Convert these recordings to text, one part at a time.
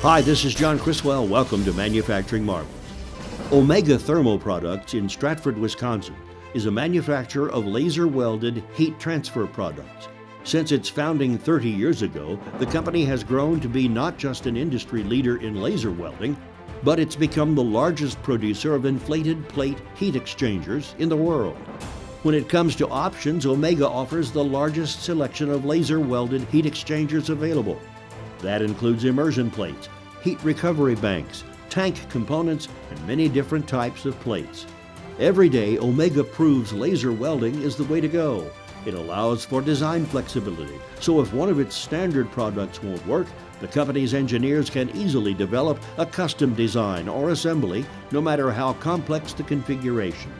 Hi, this is John Criswell. Welcome to Manufacturing Marvels. Omega Thermo Products in Stratford, Wisconsin is a manufacturer of laser-welded heat transfer products. Since its founding 30 years ago, the company has grown to be not just an industry leader in laser welding, but it's become the largest producer of inflated plate heat exchangers in the world. When it comes to options, Omega offers the largest selection of laser-welded heat exchangers available. That includes immersion plates, heat recovery banks, tank components, and many different types of plates. Every day, Omega proves laser welding is the way to go. It allows for design flexibility, so if one of its standard products won't work, the company's engineers can easily develop a custom design or assembly, no matter how complex the configuration.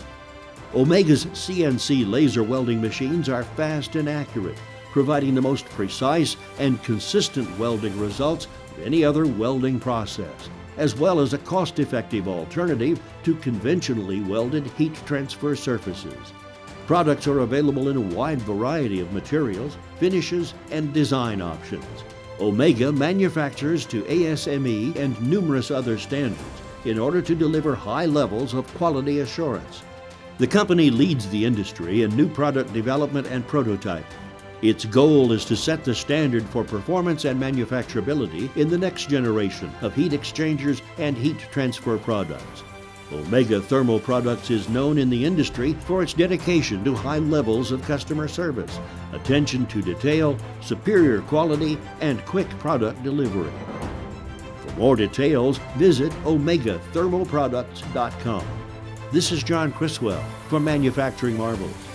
Omega's CNC laser welding machines are fast and accurate, providing the most precise and consistent welding results of any other welding process, as well as a cost-effective alternative to conventionally welded heat transfer surfaces. Products are available in a wide variety of materials, finishes, and design options. Omega manufactures to ASME and numerous other standards in order to deliver high levels of quality assurance. The company leads the industry in new product development and prototyping. Its goal is to set the standard for performance and manufacturability in the next generation of heat exchangers and heat transfer products. Omega Thermo Products is known in the industry for its dedication to high levels of customer service, attention to detail, superior quality, and quick product delivery. For more details, visit omegathermoproducts.com. This is John Criswell for Manufacturing Marvels.